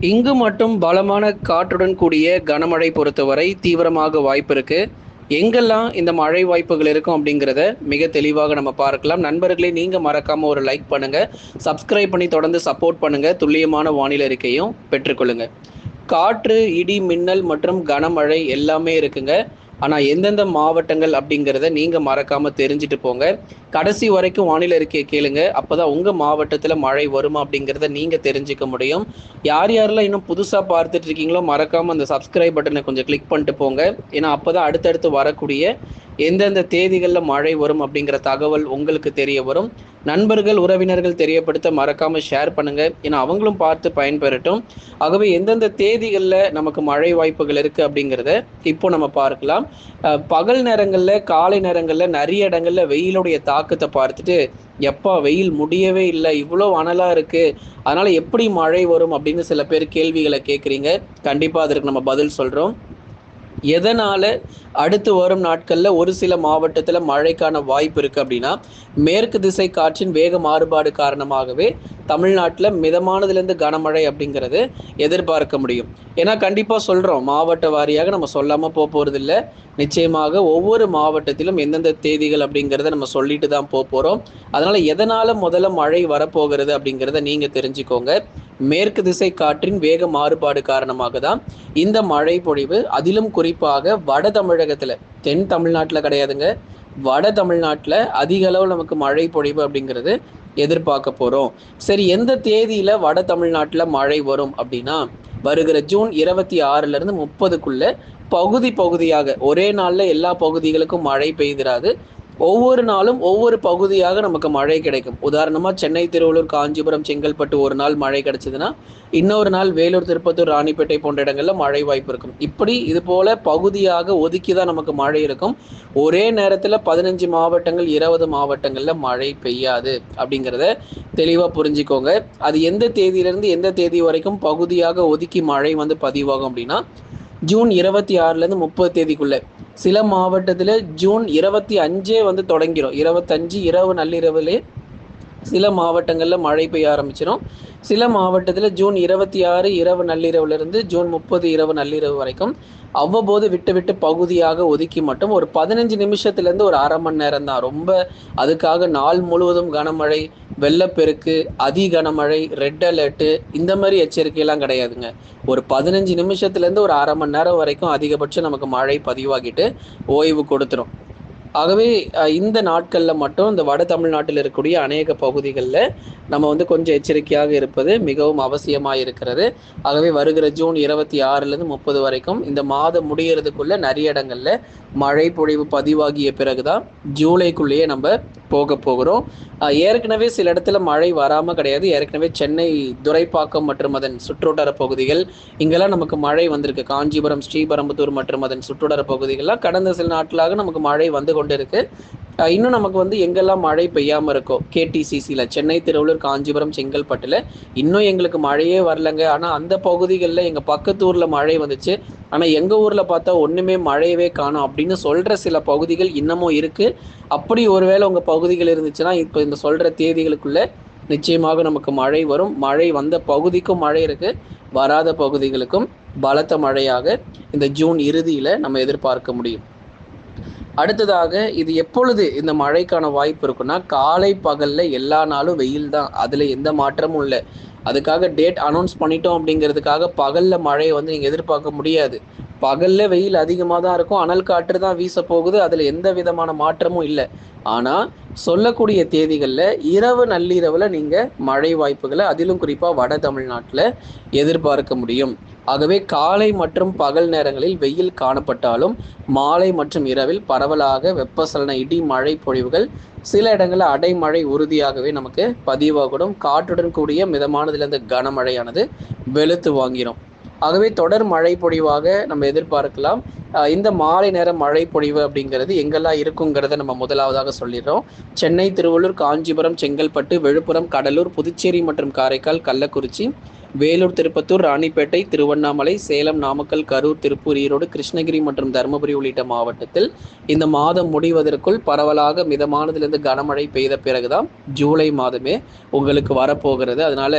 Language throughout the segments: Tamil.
இங்கு மட்டும் பலமான காற்றுடன் கூடிய கனமழை பொறுத்தவரை தீவிரமாக வாய்ப்பு இருக்கு. எங்கெல்லாம் இந்த மழை வாய்ப்புகள் இருக்கும் அப்படிங்கிறத மிக தெளிவாக நம்ம பார்க்கலாம். நண்பர்களே, நீங்க மறக்காம ஒரு லைக் பண்ணுங்க, சப்ஸ்கிரைப் பண்ணி தொடர்ந்து சப்போர்ட் பண்ணுங்க, துல்லியமான வானிலை அறிக்கையும் பெற்றுக்கொள்ளுங்க. காற்று, இடி, மின்னல் மற்றும் கனமழை எல்லாமே இருக்குங்க. ஆனா எந்தெந்த மாவட்டங்கள் அப்படிங்கிறத நீங்க மறக்காம தெரிஞ்சுட்டு போங்க. கடைசி வரைக்கும் வானிலை அறிக்கையை கேளுங்க. அப்பதான் உங்க மாவட்டத்துல மழை வருமா அப்படிங்கிறத நீங்க தெரிஞ்சுக்க முடியும். யார் யாரெல்லாம் இன்னும் புதுசா பார்த்துட்டு இருக்கீங்களோ மறக்காம அந்த சப்ஸ்கிரைப் பட்டனை கொஞ்சம் கிளிக் பண்ணிட்டு போங்க. ஏன்னா அப்பதான் அடுத்தடுத்து வரக்கூடிய எந்தெந்த தேதிகளில் மழை வரும் அப்படிங்கிற தகவல் உங்களுக்கு தெரிய வரும். நண்பர்கள், உறவினர்கள் தெரியப்படுத்த மறக்காம ஷேர் பண்ணுங்க. ஏன்னா அவங்களும் பார்த்து பயன்பெறட்டும். ஆகவே எந்தெந்த தேதிகளில் நமக்கு மழை வாய்ப்புகள் இருக்கு அப்படிங்கிறத இப்போ நம்ம பார்க்கலாம். பகல் நேரங்களில், காலை நேரங்களில் நிறைய இடங்கள்ல வெயிலுடைய தாக்கத்தை பார்த்துட்டு எப்பா வெயில் முடியவே இல்லை, இவ்வளோ அனலா இருக்கு, அதனால எப்படி மழை வரும் அப்படின்னு சில பேர் கேள்விகளை கேட்குறீங்க. கண்டிப்பா அதற்கு நம்ம பதில் சொல்றோம். எதனால அடுத்து வரும் நாட்கள்ல ஒரு சில மாவட்டத்துல மழைக்கான வாய்ப்பு இருக்கு அப்படின்னா, மேற்கு திசை காற்றின் வேக மாறுபாடு காரணமாகவே தமிழ்நாட்டில் மிதமானதுலேருந்து கனமழை அப்படிங்கிறது எதிர்பார்க்க முடியும். ஏன்னா கண்டிப்பா சொல்றோம், மாவட்ட வாரியாக நம்ம சொல்லாம போறது இல்லை. நிச்சயமாக ஒவ்வொரு மாவட்டத்திலும் எந்தெந்த தேதிகள் அப்படிங்கிறத நம்ம சொல்லிட்டு தான் போறோம். அதனால எதனால முதல்ல மழை வரப்போகிறது அப்படிங்கிறத நீங்க தெரிஞ்சுக்கோங்க. மேற்கு திசை காற்றின் வேக மாறுபாடு காரணமாக தான் இந்த மழை பொழிவு, அதிலும் குறிப்பாக வட தமிழகத்துல, தென் தமிழ்நாட்டில் கிடையாதுங்க, வட தமிழ்நாட்டில் அதிக அளவு நமக்கு மழை பொழிவு அப்படிங்கிறது எதிர்பார்க்க போறோம். சரி, எந்த தேதியில வட தமிழ்நாட்டில் மழை வரும் அப்படின்னா, வருகிற ஜூன் 26ல இருந்து 30க்குள்ள பகுதி பகுதியாக, ஒரே நாள்ல எல்லா பகுதிகளுக்கும் மழை பெய்திராது. ஒவ்வொரு நாளும் ஒவ்வொரு பகுதியாக நமக்கு மழை கிடைக்கும். உதாரணமா சென்னை, திருவள்ளூர், காஞ்சிபுரம், செங்கல்பட்டு ஒரு நாள் மழை கிடைச்சதுன்னா, இன்னொரு நாள் வேலூர், திருப்பத்தூர், ராணிப்பேட்டை போன்ற இடங்கள்ல மழை வாய்ப்பு இருக்கும். இப்படி இது போல பகுதியாக ஒதுக்கி தான் நமக்கு மழை இருக்கும். ஒரே நேரத்துல 15 மாவட்டங்கள், 20 மாவட்டங்கள்ல மழை பெய்யாது அப்படிங்கிறத தெளிவா புரிஞ்சுக்கோங்க. அது எந்த தேதியிலிருந்து எந்த தேதி வரைக்கும் பகுதியாக ஒதுக்கி மழை பதிவாகும் அப்படின்னா, ஜூன் 26ல இருந்து 30 தேதிக்குள்ள. சில மாவட்டத்துல ஜூன் 25 தொடங்கிடும். 25 இரவு நள்ளிரவுலே சில மாவட்டங்களில் மழை பெய்ய ஆரம்பிச்சிடும். சில மாவட்டத்தில் ஜூன் 26 இரவு நள்ளிரவுலேருந்து ஜூன் 30 இரவு நள்ளிரவு வரைக்கும் அவ்வப்போது விட்டு விட்டு பகுதியாக ஒதுக்கி மட்டும் ஒரு 15 நிமிஷத்துலேருந்து ஒரு அரை மணி நேரம் தான். ரொம்ப அதுக்காக நாள் முழுவதும் கனமழை, வெள்ளப்பெருக்கு, அதி கனமழை, ரெட் அலர்ட்டு இந்த மாதிரி எச்சரிக்கையெல்லாம் கிடையாதுங்க. ஒரு 15 நிமிஷத்துலேருந்து ஒரு அரை மணி நேரம் வரைக்கும் அதிகபட்சம் நமக்கு மழை பதிவாகிட்டு ஓய்வு கொடுத்துரும். ஆகவே இந்த நாட்களில் மட்டும் இந்த வட தமிழ்நாட்டில் இருக்கக்கூடிய அநேக பகுதிகளில் நம்ம கொஞ்சம் எச்சரிக்கையாக இருப்பது மிகவும் அவசியமாக இருக்கிறது. ஆகவே வருகிற ஜூன் 26லேருந்து 30 வரைக்கும் இந்த மாதம் முடிகிறதுக்குள்ள நிறைய இடங்கள்ல மழை பொழிவு பதிவாகிய பிறகுதான் ஜூலைக்குள்ளேயே நம்ம போகிறோம். ஏற்கனவே சில இடத்துல மழை வராமல் கிடையாது. ஏற்கனவே சென்னை, துரைப்பாக்கம் மற்றும் அதன் சுற்றுவட்டார பகுதிகள் இங்கெல்லாம் நமக்கு மழை வந்திருக்கு. காஞ்சிபுரம், ஸ்ரீபெரும்புதூர் மற்றும் அதன் சுற்றுவட்டார பகுதிகள்லாம் கடந்த சில நாட்களாக நமக்கு மழை வந்து கொண்டு இருக்கு. இன்னும் நமக்கு எங்கெல்லாம் மழை பெய்யாமல் இருக்கோ, கேடிசிசியில் சென்னை, திருவள்ளூர், காஞ்சிபுரம், செங்கல்பட்டில் இன்னும் எங்களுக்கு மழையே வரலங்க, ஆனால் அந்த பகுதிகளில் எங்கள் பக்கத்து ஊரில் மழை வந்துச்சு, ஆனால் எங்கள் ஊரில் பார்த்தா ஒன்றுமே மழையவே காணும் அப்படின்னு சொல்கிற சில பகுதிகள் இன்னமும் இருக்குது. அப்படி ஒருவேளை உங்கள் பகுதிகள் இருந்துச்சுன்னா இப்போ இந்த சொல்கிற தேதிகளுக்குள்ள நிச்சயமாக நமக்கு மழை வரும். மழை வந்த பகுதிக்கும் மழை இருக்குது, வராத பகுதிகளுக்கும் பலத்த மழையாக இந்த ஜூன் இறுதியில் நம்ம எதிர்பார்க்க முடியும். அடுத்ததாக, இது எப்பொழுது இந்த மழைக்கான வாய்ப்பு இருக்குன்னா, காலை பகல்ல எல்லா நாளும் வெயில் தான், அதுல எந்த மாற்றமும் இல்லை. அதுக்காக டேட் அனௌன்ஸ் பண்ணிட்டோம் அப்படிங்கிறதுக்காக பகல்ல மழையை நீங்க எதிர்பார்க்க முடியாது. பகல்ல வெயில் அதிகமாக தான் இருக்கும், அனல் காற்று தான் வீச போகுது, அதுல எந்த விதமான மாற்றமும் இல்லை. ஆனா சொல்லக்கூடிய தேதிகள்ல இரவு நள்ளிரவுல நீங்க மழை வாய்ப்புகளை, அதிலும் குறிப்பா வட தமிழ்நாட்டுல எதிர்பார்க்க முடியும். ஆகவே காலை மற்றும் பகல் நேரங்களில் வெயில் காணப்பட்டாலும் மாலை மற்றும் இரவில் பரவலாக வெப்பசலன, இடி, மழை பொழிவுகள், சில இடங்களில் அடைமழை உறுதியாகவே நமக்கு பதிவாகணும். காற்றுடன் கூடிய மிதமானதிலிருந்து கனமழையானது வெளுத்து வாங்கிடும். ஆகவே தொடர் மழை பொழிவாக நம்ம எதிர்பார்க்கலாம். இந்த மாலை நேர மழை பொழிவு அப்படிங்கிறது எங்கெல்லாம் இருக்குங்கிறத நம்ம முதலாவதாக சொல்லிடுறோம். சென்னை, திருவள்ளூர், காஞ்சிபுரம், செங்கல்பட்டு, விழுப்புரம், கடலூர், புதுச்சேரி மற்றும் காரைக்கால், கள்ளக்குறிச்சி, வேலூர், திருப்பத்தூர், ராணிப்பேட்டை, திருவண்ணாமலை, சேலம், நாமக்கல், கரூர், திருப்பூர், ஈரோடு, கிருஷ்ணகிரி மற்றும் தருமபுரி உள்ளிட்ட மாவட்டத்தில் இந்த மாதம் முடிவதற்குள் பரவலாக மிதமானதிலிருந்து கனமழை பெய்த பிறகுதான் ஜூலை மாதமே உங்களுக்கு வரப்போகிறது. அதனால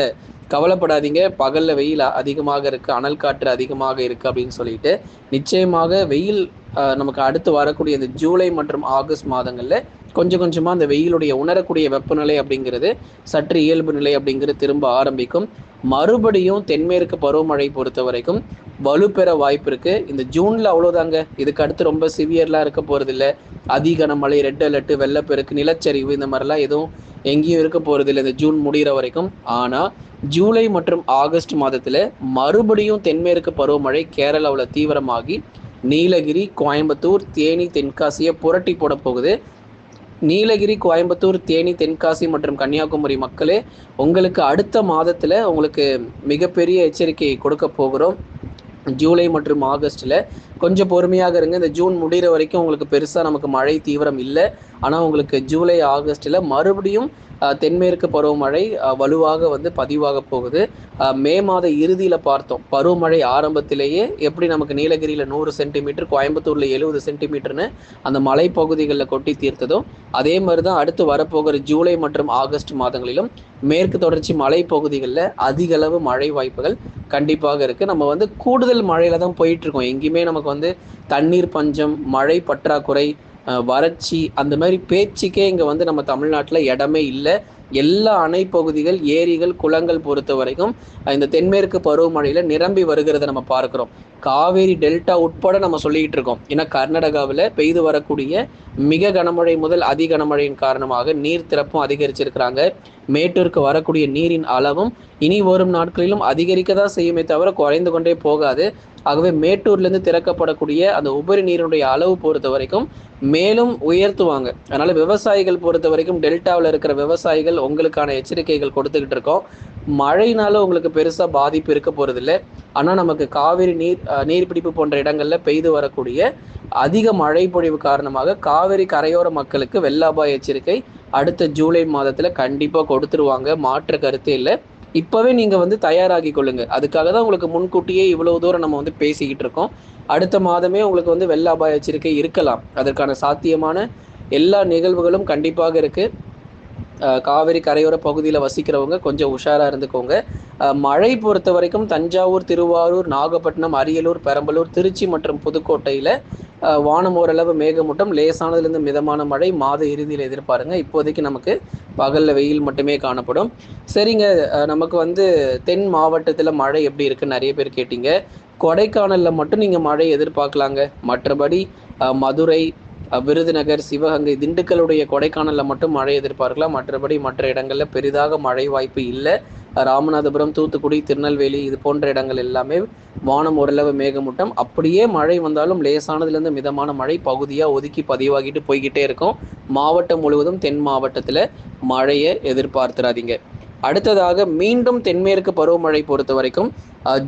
கவலைப்படாதீங்க. பகல்ல வெயில் அதிகமாக இருக்கு, அனல் காற்று அதிகமாக இருக்கு அப்படின்னு சொல்லிட்டு, நிச்சயமாக வெயில் நமக்கு அடுத்து வரக்கூடிய இந்த ஜூலை மற்றும் ஆகஸ்ட் மாதங்கள்ல கொஞ்சம் கொஞ்சமா அந்த வெயிலுடைய உணரக்கூடிய வெப்பநிலை அப்படிங்கிறது சற்று இயல்பு நிலை அப்படிங்கிறது திரும்ப ஆரம்பிக்கும். மறுபடியும் தென்மேற்கு பருவமழை பொறுத்த வரைக்கும் வலுப்பெற வாய்ப்பு இருக்கு. இந்த ஜூன்ல அவ்வளோதாங்க. இதுக்கு அடுத்து ரொம்ப சிவியர்லாம் இருக்க போறது இல்லை. அதி கனமழை, ரெட் அலர்ட், வெள்ளப்பெருக்கு, நிலச்சரிவு இந்த மாதிரிலாம் எதுவும் எங்கேயும் இருக்க போறது இல்லை இந்த ஜூன் முடிகிற வரைக்கும். ஆனா ஜூலை மற்றும் ஆகஸ்ட் மாதத்துல மறுபடியும் தென்மேற்கு பருவமழை கேரளாவில் தீவிரமாகி நீலகிரி, கோயம்புத்தூர், தேனி, தென்காசியை புரட்டி போட போகுது. நீலகிரி, கோயம்புத்தூர், தேனி, தென்காசி மற்றும் கன்னியாகுமரி மக்களே, உங்களுக்கு அடுத்த மாதத்துல உங்களுக்கு மிகப்பெரிய எச்சரிக்கை கொடுக்க போகிறோம். ஜூலை மற்றும் ஆகஸ்ட்ல கொஞ்சம் பொறுமையாக இருங்க. இந்த ஜூன் முடிகிற வரைக்கும் உங்களுக்கு பெருசா நமக்கு மழை தீவிரம் இல்லை. ஆனால் உங்களுக்கு ஜூலை ஆகஸ்ட்ல மறுபடியும் தென்மேற்கு பருவமழை வலுவாக வந்து பதிவாக போகுது. மே மாத இறுதியில் பார்த்தோம், பருவமழை ஆரம்பத்திலேயே எப்படி நமக்கு நீலகிரியில் 100 சென்டிமீட்டர், கோயம்புத்தூரில் 70 சென்டிமீட்டர்னு அந்த மலைப்பகுதிகளில் கொட்டி தீர்த்ததோ அதே மாதிரி தான் அடுத்து வரப்போகிற ஜூலை மற்றும் ஆகஸ்ட் மாதங்களிலும் மேற்கு தொடர்ச்சி மலைப்பகுதிகளில் அதிக அளவு மழை வாய்ப்புகள் கண்டிப்பாக இருக்குது. நம்ம வந்து கூடுதல் மழையில தான் போயிட்டு இருக்கோம். எங்கேயுமே நமக்கு வந்து தண்ணீர் பஞ்சம், மழை பற்றாக்குறை, வறட்சி அந்த மாதிரி பேச்சுக்கே இங்கே வந்து நம்ம தமிழ்நாட்டில் இடமே இல்லை. எல்லா அணை பகுதிகள், ஏரிகள், குளங்கள் பொறுத்த வரைக்கும் இந்த தென்மேற்கு பருவமழையில நிரம்பி வருகிறத நம்ம பார்க்கிறோம். காவேரி டெல்டா உட்பட நம்ம சொல்லிக்கிட்டு இருக்கோம். ஏன்னா கர்நாடகாவில் பெய்து வரக்கூடிய மிக கனமழை முதல் அதி கனமழையின் காரணமாக நீர் திறப்பும் அதிகரிச்சிருக்கிறாங்க. மேட்டூருக்கு வரக்கூடிய நீரின் அளவும் இனி வரும் நாட்களிலும் அதிகரிக்க தான் செய்யுமே தவிர குறைந்து கொண்டே போகாது. ஆகவே மேட்டூர்லேருந்து திறக்கப்படக்கூடிய அந்த உபரி நீரினுடைய அளவு பொறுத்த வரைக்கும் மேலும் உயர்த்துவாங்க. அதனால விவசாயிகள் பொறுத்த வரைக்கும் டெல்டாவில் இருக்கிற விவசாயிகள் உங்களுக்கான எச்சரிக்கைகள் கொடுத்துக்கிட்டு இருக்கோம். மழைனால உங்களுக்கு பெருசா பாதிப்பு இருக்க போறது இல்லை. ஆனா நமக்கு காவிரி நீர்பிடிப்பு போன்ற இடங்கள்ல பெய்து வரக்கூடிய அதிக மழை பொழிவு காரணமாக காவிரி கரையோர மக்களுக்கு வெள்ள அபாய எச்சரிக்கை அடுத்த ஜூலை மாதத்துல கண்டிப்பா கொடுத்துருவாங்க. மாற்று கருத்து இல்லை. இப்பவே நீங்க வந்து தயாராகி கொள்ளுங்க. அதுக்காக தான் உங்களுக்கு முன்கூட்டியே இவ்வளவு தூரம் நம்ம வந்து பேசிக்கிட்டு இருக்கோம். அடுத்த மாதமே உங்களுக்கு வந்து வெள்ள அபாய எச்சரிக்கை இருக்கலாம். அதற்கான சாத்தியமான எல்லா நிகழ்வுகளும் கண்டிப்பாக இருக்கு. காவிரி கரையோர பகுதியில் வசிக்கிறவங்க கொஞ்சம் உஷாராக இருந்துக்கோங்க. மழை பொறுத்த வரைக்கும் தஞ்சாவூர், திருவாரூர், நாகப்பட்டினம், அரியலூர், பெரம்பலூர், திருச்சி மற்றும் புதுக்கோட்டையில் வானம் ஓரளவு மேகமூட்டம், லேசானதுலேருந்து மிதமான மழை மாத இறுதியில் எதிர்பாருங்க. இப்போதைக்கு நமக்கு பகலில் வெயில் மட்டுமே காணப்படும். சரிங்க, நமக்கு வந்து தென் மாவட்டத்தில் மழை எப்படி இருக்குன்னு நிறைய பேர் கேட்டீங்க. கொடைக்கானலில் மட்டும் நீங்கள் மழை எதிர்பார்க்கலாங்க. மற்றபடி மதுரை, விருதுநகர், சிவகங்கை, திண்டுக்கலுடைய கொடைக்கானலில் மட்டும் மழை எதிர்பார்க்கலாம். மற்றபடி மற்ற இடங்களில் பெரிதாக மழை வாய்ப்பு இல்லை. ராமநாதபுரம், தூத்துக்குடி, திருநெல்வேலி இது போன்ற இடங்கள் எல்லாமே வானம் ஓரளவு மேகமூட்டம். அப்படியே மழை வந்தாலும் லேசானதுலேருந்து மிதமான மழை பகுதியாக ஒதுக்கி பதிவாகிட்டு போய்கிட்டே இருக்கும். மாவட்டம் முழுவதும் தென் மாவட்டத்தில் மழையை எதிர்பார்த்துறாதீங்க. அடுத்ததாக மீண்டும் தென்மேற்கு பருவமழை பொறுத்த வரைக்கும்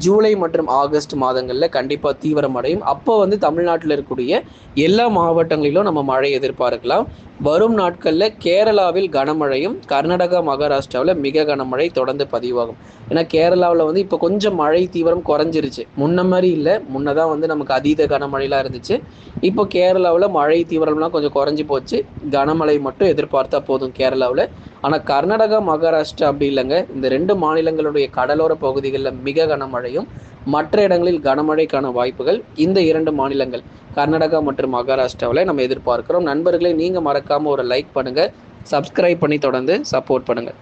ஜூலை மற்றும் ஆகஸ்ட் மாதங்களில் கண்டிப்பாக தீவிரமடையும். அப்போ வந்து தமிழ்நாட்டில் இருக்கக்கூடிய எல்லா மாவட்டங்களிலும் நம்ம மழை எதிர்பார்க்கலாம். வரும் நாட்களில் கேரளாவில் கனமழையும், கர்நாடகா, மகாராஷ்டிராவில் மிக கனமழை தொடர்ந்து பதிவாகும். ஏன்னா கேரளாவில் வந்து இப்போ கொஞ்சம் மழை தீவிரம் குறைஞ்சிருச்சு. முன்ன மாதிரி இல்லை. முன்னதான் வந்து நமக்கு அதீத கனமழைலாம் இருந்துச்சு. இப்போ கேரளாவில் மழை தீவிரம்லாம் கொஞ்சம் குறைஞ்சி போச்சு. கனமழை மட்டும் எதிர்பார்த்தா போதும் கேரளாவில். ஆனால் கர்நாடகா, மகாராஷ்டிரா அப்படி இல்லைங்க. இந்த 2 மாநிலங்களுடைய கடலோர பகுதிகளில் மிக கனமழையும், மற்ற இடங்களில் கனமழைக்கான வாய்ப்புகள் இந்த 2 மாநிலங்கள் கர்நாடகா மற்றும் மகாராஷ்டிராவில் நம்ம எதிர்பார்க்கிறோம். நண்பர்களே, நீங்கள் மறக்காமல் ஒரு லைக் பண்ணுங்கள், சப்ஸ்கிரைப் பண்ணி தொடர்ந்து சப்போர்ட் பண்ணுங்கள்.